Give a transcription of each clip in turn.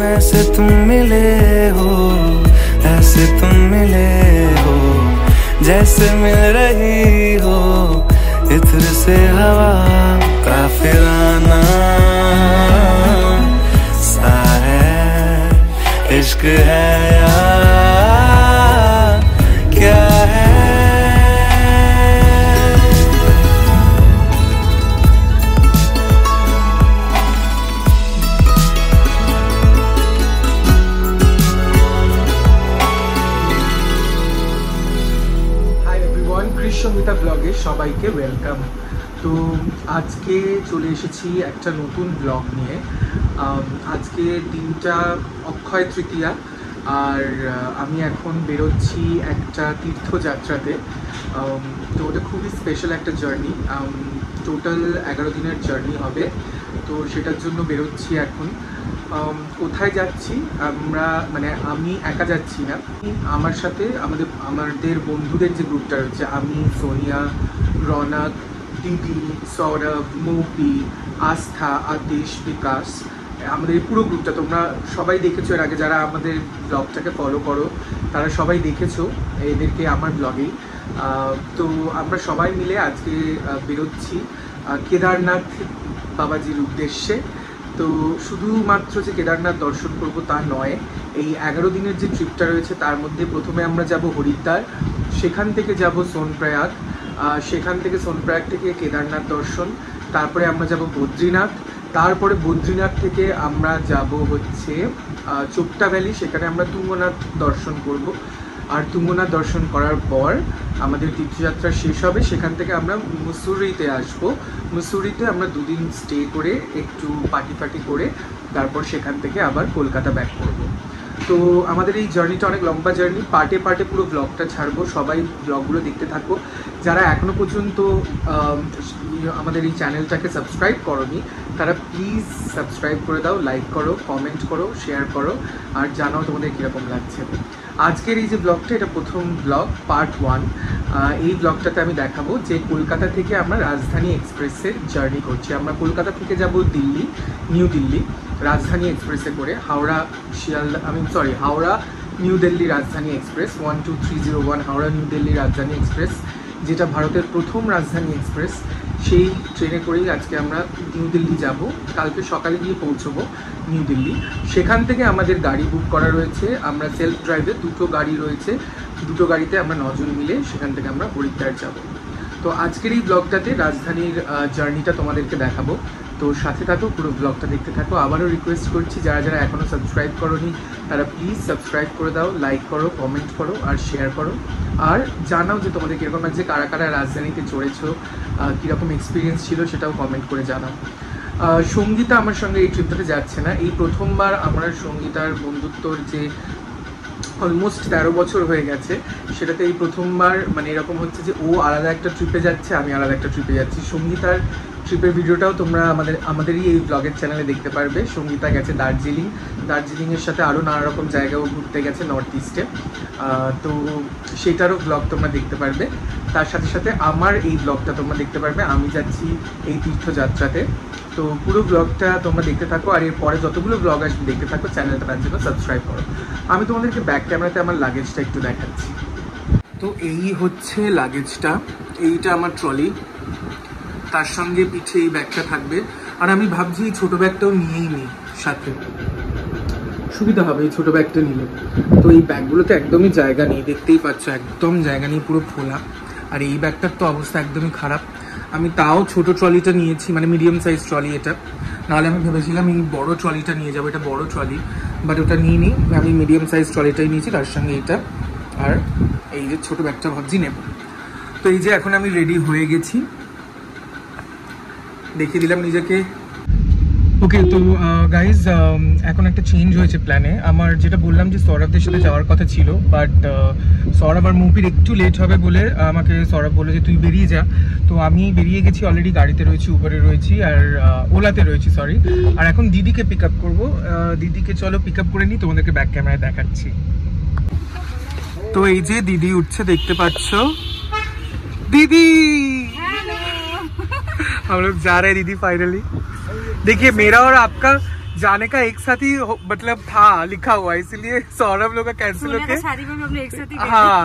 ऐसे तुम मिले हो, ऐसे तुम मिले हो, जैसे मिल रही हो इत्र से हवा काफिराना सा है। इश्क है या क्या है? সঙ্গীতা ব্লগে সবাইকে ওয়েলকাম। তো আজকে চলে এসেছি একটা নতুন ব্লগ নিয়ে। আজকে দিনটা অক্ষয় তৃতীয়া, আর আমি এখন বেরোচ্ছি একটা তীর্থযাত্রাতে। তো ওটা খুবই স্পেশাল একটা জার্নি, টোটাল 11 দিনের জার্নি হবে। তো সেটার জন্য বেরোচ্ছি এখন। কোথায় যাচ্ছি আমরা, মানে আমি একা যাচ্ছি না, আমার সাথে আমাদের বন্ধুদের যে গ্রুপটা রয়েছে, আমি, সোনিয়া, রনক, দিদি, সৌরভ, মৌপি, আস্থা, আদেশ, বিকাশ, আমাদের এই পুরো গ্রুপটা তোমরা সবাই দেখেছো এর আগে। যারা আমাদের ব্লগটাকে ফলো করো তারা সবাই দেখেছো এদেরকে আমার ব্লগেই। তো আমরা সবাই মিলে আজকে বেরোচ্ছি কেদারনাথ বাবাজির উদ্দেশ্যে। তো শুধুমাত্র যে কেদারনাথ দর্শন করব তা নয়, এই 11 দিনের যে ট্রিপটা রয়েছে তার মধ্যে প্রথমে আমরা যাব হরিদ্বার, সেখান থেকে যাব সোনপ্রয়াগ, সেখান থেকে সোনপ্রয়াগ থেকে কেদারনাথ দর্শন, তারপরে আমরা যাব বদ্রীনাথ, তারপরে বদ্রীনাথ থেকে আমরা যাব হচ্ছে চোপটা ভ্যালি, সেখানে আমরা তুঙ্গনাথ দর্শন করব। আর তুঙ্গনাথ দর্শন করার পর আমাদের তীর্থযাত্রা শেষ হবে। সেখান থেকে আমরা মুসুরিতে আসবো। মুসুরিতে আমরা 2 দিন স্টে করে একটু পার্টি করে তারপর সেখান থেকে আবার কলকাতা ব্যাক করব। তো আমাদের এই জার্নিটা অনেক লম্বা জার্নি, পার্টে পুরো ব্লগটা ছাড়বো। সবাই ব্লগগুলো দেখতে থাকো। যারা এখনও পর্যন্ত আমাদের এই চ্যানেলটাকে সাবস্ক্রাইব করোনি তারা প্লিজ সাবস্ক্রাইব করে দাও, লাইক করো, কমেন্ট করো, শেয়ার করো, আর জানাও তোমাদের কীরকম লাগছে। আজকের এই যে ব্লগটা, এটা প্রথম ব্লগ, পার্ট 1। এই ব্লগটাতে আমি দেখাবো যে কলকাতা থেকে আমরা রাজধানী এক্সপ্রেসের জার্নি করছি। আমরা কলকাতা থেকে যাব দিল্লি, নিউ দিল্লি, রাজধানী এক্সপ্রেসে করে। হাওড়া নিউ দিল্লি রাজধানী এক্সপ্রেস 12301, হাওড়া নিউ দিল্লি রাজধানী এক্সপ্রেস, যেটা ভারতের প্রথম রাজধানী এক্সপ্রেস। সেই ট্রেনে করেই আজকে আমরা নিউ দিল্লি যাব। কালকে সকালে গিয়ে পৌঁছবো নিউ দিল্লি। সেখান থেকে আমাদের গাড়ি বুক করা রয়েছে, আমরা সেলফ ড্রাইভে 2টো গাড়ি রয়েছে, 2টো গাড়িতে আমরা 9 জন মিলে সেখান থেকে আমরা হরিদ্বার যাব। তো আজকের এই ব্লগটাতে রাজধানীর জার্নিটা তোমাদেরকে দেখাবো। তো সাথে থাকো, পুরো ব্লগটা দেখতে থাকো। আবারও রিকোয়েস্ট করছি, যারা এখনও সাবস্ক্রাইব করোনি তারা প্লিজ সাবস্ক্রাইব করে দাও, লাইক করো, কমেন্ট করো, আর শেয়ার করো, আর জানাও যে তোমাদের কীরকম লাগছে, কারা রাজধানীতে চড়েছো, কীরকম এক্সপিরিয়েন্স ছিল সেটাও কমেন্ট করে জানাও। সঙ্গীতা আমার সঙ্গে এই ট্রিপটাতে যাচ্ছে না। এই প্রথমবার আমার সঙ্গীতার বন্ধুত্বর যে অলমোস্ট 13 বছর হয়ে গেছে, সেটাতে এই প্রথমবার মানে এরকম হচ্ছে যে ও আলাদা একটা ট্রিপে যাচ্ছে, আমি আলাদা একটা ট্রিপে যাচ্ছি। সঙ্গীতার ট্রিপের ভিডিওটাও তোমরা আমাদেরই এই ব্লগের চ্যানেলে দেখতে পারবে। সঙ্গীতা গেছে দার্জিলিংয়ের সাথে আরও নানা রকম জায়গাও ঘুরতে গেছে নর্থ ইস্টে। তো সেটারও ব্লগ তোমরা দেখতে পারবে। তার সাথে সাথে আমার এই ব্লগটা তোমরা দেখতে পারবে, আমি যাচ্ছি এই তীর্থযাত্রাতে। তো পুরো ব্লগটা তোমরা দেখতে থাকো, আর এরপরে যতগুলো ব্লগ আসবে দেখতে থাকো। চ্যানেলটা তার জন্য সাবস্ক্রাইব করো। আমি তোমাদেরকে ব্যাক ক্যামেরাতে আমার লাগেজটা একটু দেখাচ্ছি। তো এই হচ্ছে লাগেজটা, এইটা আমার ট্রলি, তার সঙ্গে পিঠে এই ব্যাগটা থাকবে। আর আমি ভাবছি এই ছোটো ব্যাগটাও নিয়েই নিই সাথে, সুবিধা হবে এই ছোটো ব্যাগটা নিলে। তো এই ব্যাগগুলোতে একদমই জায়গা নেই, দেখতেই পাচ্ছ একদম জায়গা নেই, পুরো খোলা। আর এই ব্যাগটার তো অবস্থা একদমই খারাপ। আমি তাও ছোটো ট্রলিটা নিয়েছি, মানে মিডিয়াম সাইজ ট্রলি এটা। নাহলে আমি ভেবেছিলাম এই বড় ট্রলিটা নিয়ে যাবো, এটা বড় ট্রলি, বাট ওটা নিয়ে নিই। আমি মিডিয়াম সাইজ ট্রলিটাই নিয়েছি, তার সঙ্গে এটা আর এই যে ছোটো ব্যাগটা ভাবছি নেব। তো এই যে এখন আমি রেডি হয়ে গেছি, দেখিয়ে দিলাম নিজেকে। ওকে, তো গাইজ এখন একটা চেঞ্জ হয়েছে প্ল্যানে। আমার যেটা বললাম যে সৌরভদের সাথে যাওয়ার কথা ছিল, বাট সৌরভ আর মুভির একটু লেট হবে বলে আমাকে সৌরভ বললো যে তুই বেরিয়ে যা। তো আমি বেরিয়ে গেছি, অলরেডি গাড়িতে রয়েছি, উবারে রয়েছি, আর ওলাতে রয়েছি, সরি। আর এখন দিদিকে পিক আপ করবো। দিদিকে চলো পিক আপ করে নিই, তোমাদেরকে ব্যাক ক্যামেরায় দেখাচ্ছি। তো এই যে দিদি উঠছে, দেখতে পাচ্ছ। दीदी हम लोग जा रहे हैं दीदी फाइनली। देखिए मेरा और आपका जाने का एक साथ ही मतलब था लिखा हुआ, इसीलिए सौरभ लोग का कैंसिल हो गया। हाँ,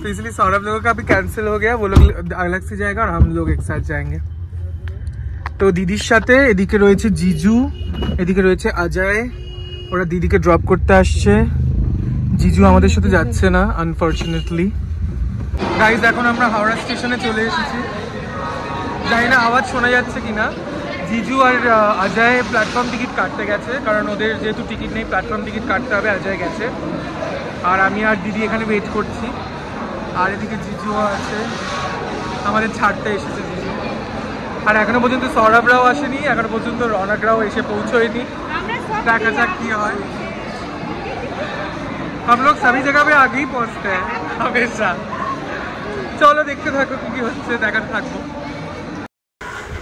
तो इसलिए सौरभ लोगों का भी कैंसिल हो गया, वो लोग अलग से जाएगा और हम लोग एक साथ जाएंगे। तो दिदिर साथे एदिके रयेछे जिजू, एदिके रयेछे अजय, ওরা দিদিকে ড্রপ করতে আসছে। জিজু আমাদের সাথে যাচ্ছে না আনফরচুনেটলি। গাইজ এখন আমরা হাওড়া স্টেশনে চলে এসেছি, জানি না আওয়াজ শোনা যাচ্ছে কিনা। জিজু আর অজয় প্ল্যাটফর্ম টিকিট কাটতে গেছে, কারণ ওদের যেহেতু টিকিট নেই প্ল্যাটফর্ম টিকিট কাটতে হবে। অজয় গেছে আর আমি আর দিদি এখানে ওয়েট করছি, আর এদিকে জিজুও আছে, আমাদের ছাড়তে এসেছে জিজু। আর এখনো পর্যন্ত সৌরভরাও আসেনি, এখনো পর্যন্ত রনকরাও এসে পৌঁছয়নি। দেখা যাক কি হয়। हम लोग सभी जगह पे आगे ही पहुंचते हैं हमेशा। चलो देखते থাকো কি হচ্ছে, দেখাতে থাকবো।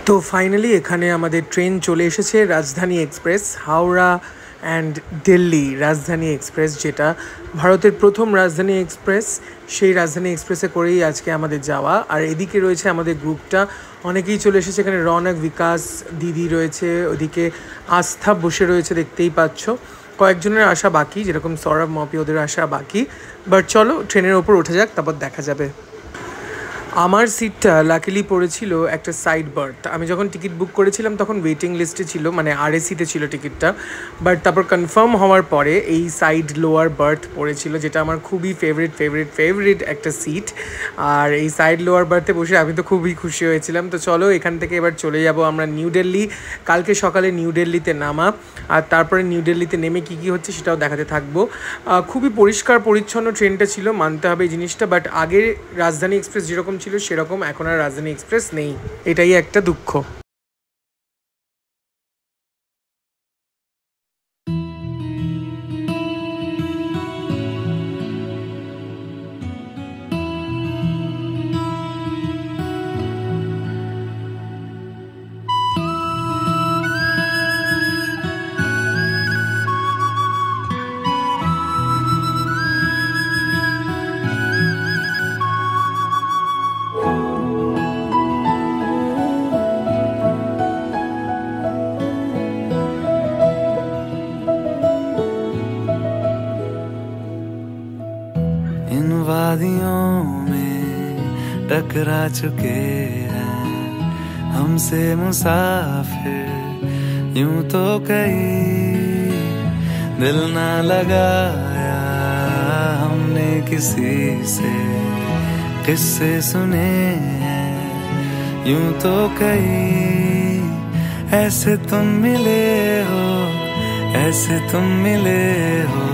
তো ফাইনালি এখানে আমাদের ট্রেন চলে এসেছে, রাজধানী এক্সপ্রেস, হাওড়া অ্যান্ড দিল্লি রাজধানী এক্সপ্রেস, যেটা ভারতের প্রথম রাজধানী এক্সপ্রেস। সেই রাজধানী এক্সপ্রেসে করেই আজকে আমাদের যাওয়া। আর এদিকে রয়েছে আমাদের গ্রুপটা, অনেকেই চলে এসেছে। এখানে রনক, বিকাশ, দিদি রয়েছে, ওদিকে আস্থা বসে রয়েছে, দেখতেই পাচ্ছ। কয়েকজনের আসা বাকি, যেরকম সৌরভ, মপি, ওদের আসা বাকি। বাট চলো ট্রেনের ওপর ওঠা যাক, তারপর দেখা যাবে। আমার সিটটা লাকিলি পড়েছিল একটা সাইড বার্থ। আমি যখন টিকিট বুক করেছিলাম তখন ওয়েটিং লিস্টে ছিল, মানে আরএসিতে ছিল টিকিটটা। বাট তারপর কনফার্ম হওয়ার পরে এই সাইড লোয়ার বার্থ পড়েছিল, যেটা আমার খুবই ফেভারিট একটা সিট। আর এই সাইড লোয়ার বার্থে বসে আমি তো খুবই খুশি হয়েছিলাম। তো চলো এখান থেকে এবার চলে যাব আমরা নিউ দিল্লি। কালকে সকালে নিউ দিল্লিতে নামা, আর তারপরে নিউ দিল্লিতে নেমে কী কী হচ্ছে সেটাও দেখাতে থাকবো। খুবই পরিষ্কার পরিচ্ছন্ন ট্রেনটা ছিল, মানতে হবে এই জিনিসটা। বাট আগে রাজধানী এক্সপ্রেস যেরকম ছিল সেরকম এখন আর রাজধানী এক্সপ্রেস নেই, এটাই একটা দুঃখ। वादियों में टकरा चुके हैं हमसे मुसाफिर, यूं तो कहीं दिल ना लगाया हमने किसी से, किस्से सुने हैं यूं तो कहीं। ऐसे तुम मिले हो, ऐसे तुम मिले हो,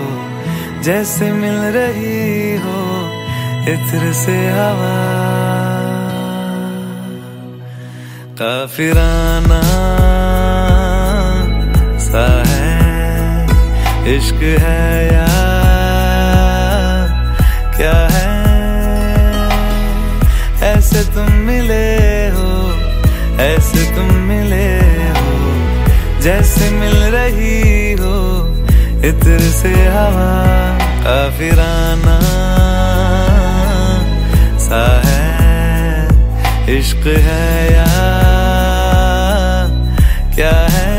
जैसे मिल रही हो इत्र से हवा। काफिराना सा है इश्क है या क्या है। ऐसे तुम मिले हो, ऐसे तुम मिले हो, जैसे मिल रही हो इत्र से हवा। काफिराना सा है इश्क है या क्या है।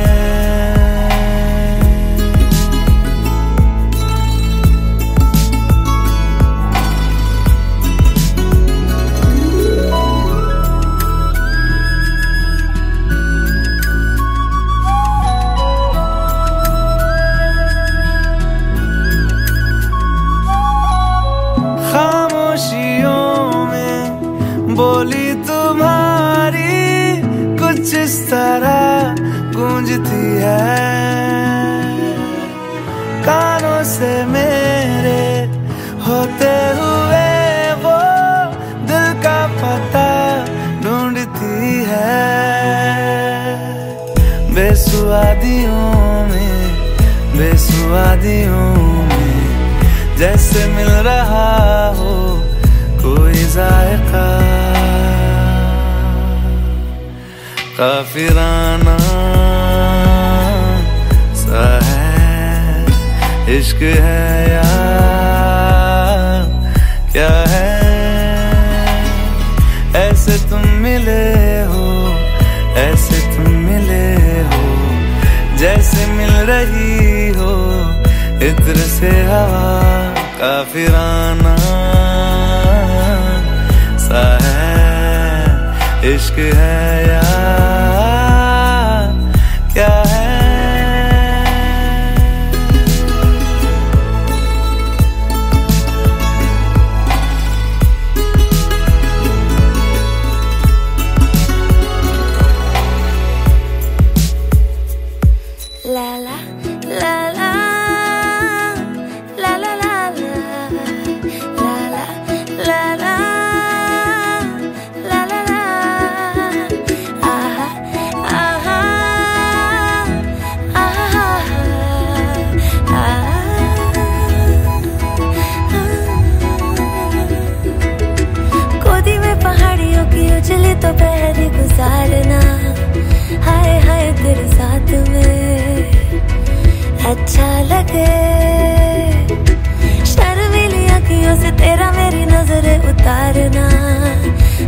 बोली तुम्हारी कुछ इस तरह गूंजती है, कानों से मेरे होते हुए वो दिल का पता ढूंढती है। बेसुआदियों में जैसे मिल रहा हो कोई जायका। काफिराना सा है इश्क है या क्या है। ऐसे तुम मिले हो, ऐसे तुम मिले हो, जैसे मिल इत्र से हवा काफिराना सा है, इश्क है या क्या है। La la la la la la la la la la la la la la aha aha aha गोदी में पहाड़ियों की उजली तो पहरी गुजारना, हाय हाय तेरे साथ में अच्छा लगे। शर्मीली आँखियों से तेरा मेरी नजरें उतारना,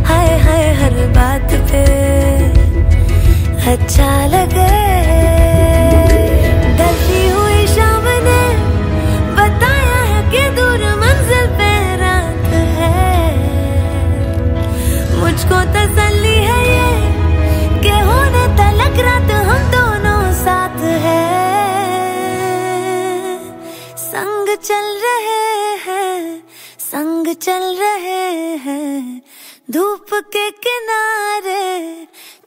हाय हाय हर बात पे अच्छा लगे। ढलती हुई शाम ने बताया है कि दूर मंजिल पे रात है, मुझको तसल्ली है ये कि होने तलक रात हम दोनों साथ है। संग चल रहे हैं, संग चल रहे हैं, धूप के किनारे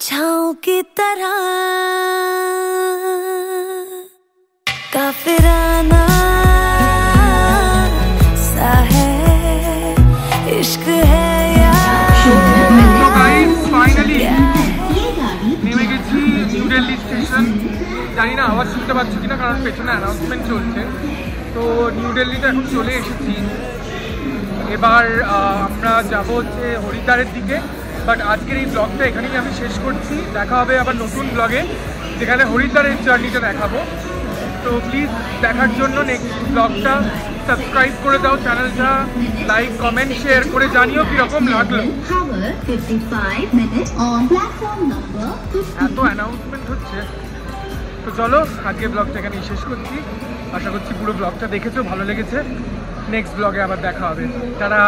छाँव की तरह। काफिराना सा है, इश्क है या ফাইনালি নেমে গেছি নিউ দিল্লি স্টেশন। জানি না আওয়াজ শুনতে পাচ্ছি কিনা, কারণ পেছনে অ্যানাউন্সমেন্ট চলছে। তো নিউ দিল্লিতে এখন চলে এসেছি। এবার আমরা যাব হচ্ছে হরিদ্বারের দিকে। বাট আজকের এই ব্লগটা এখানেই আমি শেষ করছি। দেখা হবে আবার নতুন ব্লগে, যেখানে হরিদ্বারের জার্নিটা দেখাবো। তো প্লিজ দেখার জন্য নেক্সট ব্লগটা সাবস্ক্রাইব করে দাও চ্যানেলটা, লাইক কমেন্ট শেয়ার করে জানিও কীরকম লাগলো। এত অ্যানাউন্সমেন্ট হচ্ছে। তো চলো আজকে ব্লগটা এখানেই শেষ করছি। আশা করছি পুরো ব্লগটা দেখেছো, ভালো লেগেছে। নেক্সট ব্লগে আবার দেখা হবে। তারা